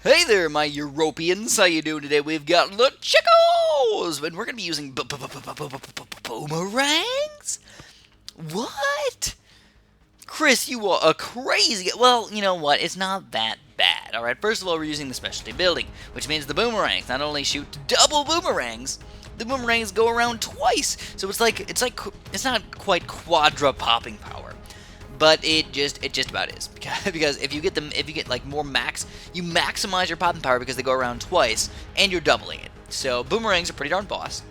Hey there, my Europeans. How you doing today? We've got the Chicos, and we're gonna be using boomerangs. What? Chris, you are a crazy. Well, you know what? It's not that bad. All right. First of all, we're using the specialty building, which means the boomerangs not only shoot double boomerangs, the boomerangs go around twice. So it's not quite quadra popping power, but it just about is because if you get like more max, you maximize your popping power because they go around twice and you're doubling it. So boomerangs are pretty darn boss,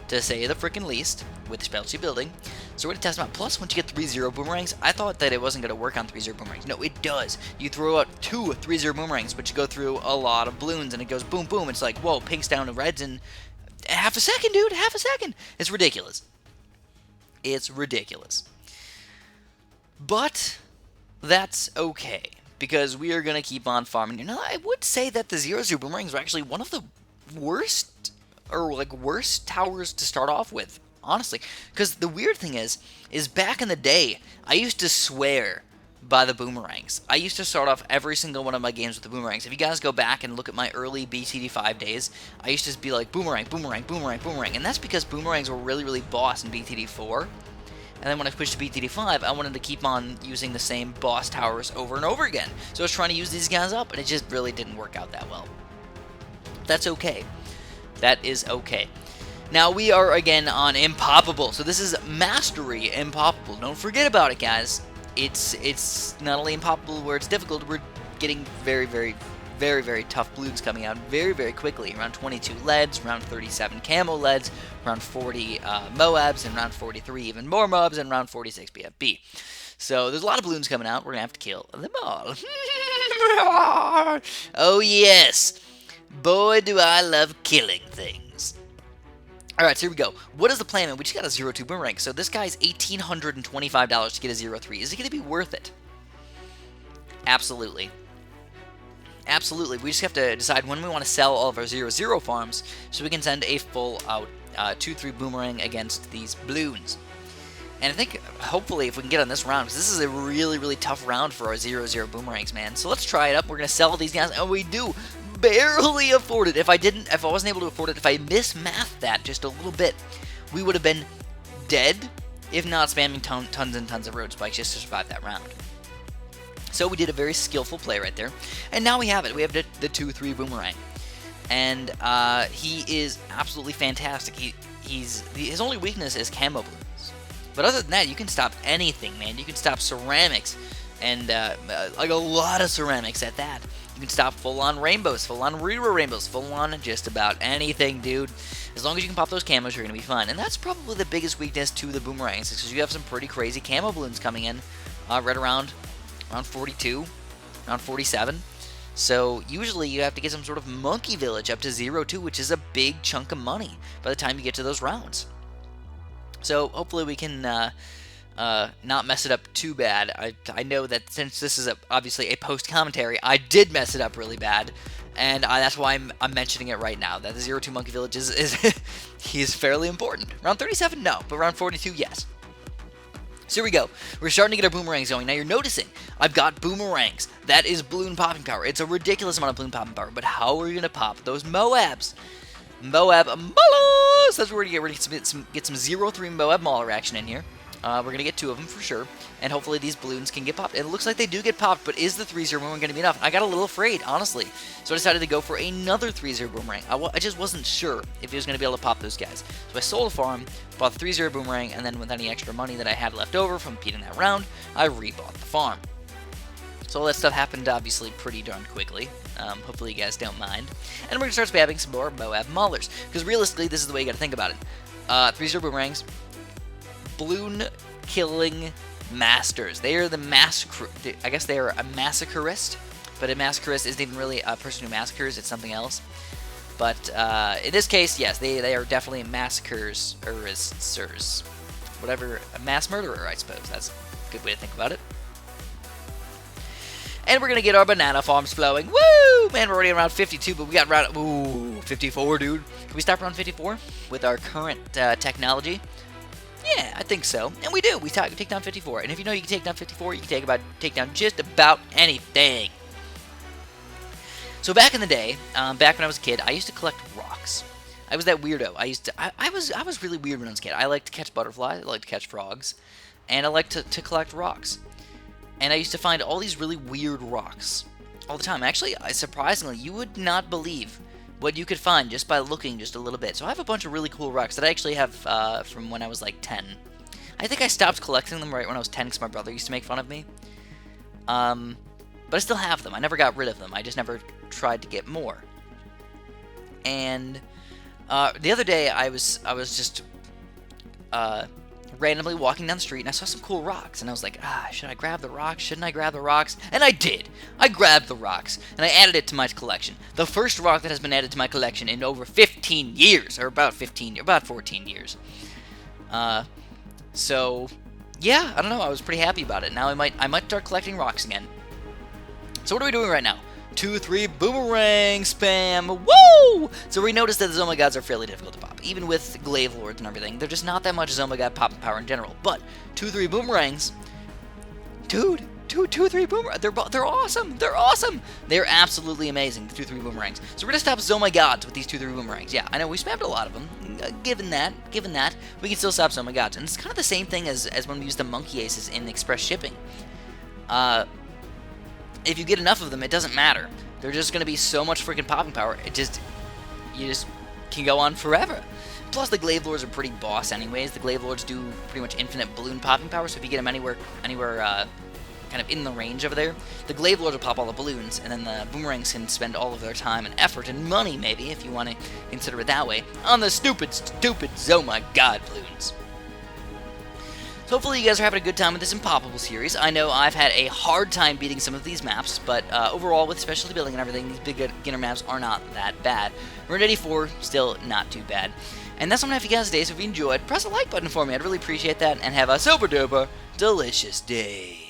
to say the freaking least, with the specialty building. So we're going to test them out. Plus, once you get 3-0 boomerangs, I thought that it wasn't going to work on 3-0 boomerangs. No, it does. You throw out two 3-0 boomerangs, but you go through a lot of balloons, and it goes boom, boom. It's like, whoa, pinks down to reds in half a second, dude. Half a second. It's ridiculous. It's ridiculous. But that's okay, because we are going to keep on farming. You know, I would say that the 0-0 boomerangs are actually one of the worst towers to start off with, honestly. Because the weird thing is back in the day, I used to swear by the boomerangs. I used to start off every single one of my games with the boomerangs. If you guys go back and look at my early BTD5 days, I used to be like boomerang, boomerang, boomerang, boomerang. And that's because boomerangs were really, really boss in BTD4. And then when I switched to BTD5, I wanted to keep on using the same boss towers over and over again. So I was trying to use these guys up, and it just really didn't work out that well. That's okay. That is okay. Now we are again on Impoppable. So this is Mastery Impoppable. Don't forget about it, guys. It's not only Impoppable where it's difficult, we're getting very, very, very, very tough balloons coming out very, very quickly. Around 22 leads, around 37 camo leads, around 40 Moabs, and around 43 even more Moabs, and around 46 BFB. So there's a lot of balloons coming out. We're going to have to kill them all. Oh, yes. Boy, do I love killing things. Alright, so here we go. What is the plan, man? We just got a 0-2 boomerang. So this guy's $1,825 to get a 0-3. Is it going to be worth it? Absolutely. Absolutely. We just have to decide when we want to sell all of our 0-0 farms so we can send a full-out 2-3 boomerang against these balloons. And I think, hopefully, if we can get on this round, because this is a really, really tough round for our 0-0 boomerangs, man. So let's try it up. We're going to sell these guys, and we do barely afford it. If I wasn't able to afford it, if I mismathed that just a little bit, we would have been dead, if not spamming tons and tons of road spikes just to survive that round. So we did a very skillful play right there. And now we have it. We have the 2-3 boomerang. And he is absolutely fantastic. His only weakness is camo balloons. But other than that, you can stop anything, man. You can stop ceramics, and like a lot of ceramics at that. You can stop full-on rainbows, full-on reroll rainbows, full-on just about anything, dude. As long as you can pop those camos, you're going to be fine. And that's probably the biggest weakness to the boomerangs, because you have some pretty crazy camo balloons coming in right around 42, around 47. So usually you have to get some sort of monkey village up to 0-2, which is a big chunk of money by the time you get to those rounds. So hopefully we can not mess it up too bad. I know that since this is obviously a post-commentary, I did mess it up really bad, and that's why I'm mentioning it right now, that the 0-2 Monkey Village is he is fairly important. Round 37, no, but round 42, yes. So here we go. We're starting to get our boomerangs going. Now you're noticing I've got boomerangs. That is balloon popping power. It's a ridiculous amount of balloon popping power, but how are we going to pop those Moabs? Moab Maulers! That's where we're going to get some 0-3 Moab Mauler action in here. We're going to get 2 of them for sure, and hopefully these balloons can get popped. It looks like they do get popped, but is the 3-0 boomerang going to be enough? I got a little afraid, honestly, so I decided to go for another 3-0 boomerang. I just wasn't sure if he was going to be able to pop those guys. So I sold a farm, bought the 3-0 boomerang, and then with any extra money that I had left over from beating that round, I rebought the farm. So all that stuff happened, obviously, pretty darn quickly. Hopefully you guys don't mind. And we're going to start spamming some more Moab Maulers, because realistically, this is the way you got to think about it. 3-0 boomerangs, balloon killing masters. They are the I guess they are a massacreist, but a massacreist isn't even really a person who massacres, it's something else. But in this case, yes, they are definitely massacres, whatever, a mass murderer, I suppose. That's a good way to think about it. And we're going to get our banana farms flowing. Woo! Man, we're already around 52, but we got round... Ooh, 54, dude. Can we stop around 54 with our current technology? Yeah, I think so. And we do. We take down 54. And if you know you can take down 54, you can take down just about anything. So back in the day, back when I was a kid, I used to collect rocks. I was that weirdo. I was really weird when I was a kid. I liked to catch butterflies, I liked to catch frogs, and I liked to collect rocks. And I used to find all these really weird rocks all the time. Actually, surprisingly, you would not believe what you could find just by looking just a little bit. So I have a bunch of really cool rocks that I actually have from when I was like 10. I think I stopped collecting them right when I was 10 because my brother used to make fun of me. But I still have them. I never got rid of them. I just never tried to get more. And the other day, I was just randomly walking down the street, and I saw some cool rocks, and I was like, should I grab the rocks? Shouldn't I grab the rocks? And I did. I grabbed the rocks, and I added it to my collection. The first rock that has been added to my collection in over 15 years, or about 14 years. So, yeah, I don't know. I was pretty happy about it. Now I might start collecting rocks again. So what are we doing right now? 2-3 boomerang spam. Woo! So we noticed that the Zoma Gods are fairly difficult to pop, even with Glaive Lords and everything. They're just not that much Zoma God popping power in general. But 2-3 boomerangs, dude. 2-3 boomerangs. They're awesome. They're awesome. They're absolutely amazing. The 2-3 boomerangs. So we're gonna stop Zoma Gods with these 2-3 boomerangs. Yeah, I know we spammed a lot of them. Given that, we can still stop Zoma Gods, and it's kind of the same thing as when we use the monkey aces in express shipping. If you get enough of them, it doesn't matter. They're just going to be so much freaking popping power. You just can go on forever. Plus, the Glaive Lords are pretty boss anyways. The Glaive Lords do pretty much infinite balloon popping power, so if you get them anywhere kind of in the range over there, the Glaive Lords will pop all the balloons, and then the boomerangs can spend all of their time and effort and money, maybe, if you want to consider it that way, on the stupid Zoma God balloons. So hopefully you guys are having a good time with this Impoppable series. I know I've had a hard time beating some of these maps, but overall, with specialty building and everything, these big beginner maps are not that bad. We're at 84, still not too bad. And that's what I'm going to have you guys today, so if you enjoyed, press the like button for me. I'd really appreciate that, and have a super duper delicious day.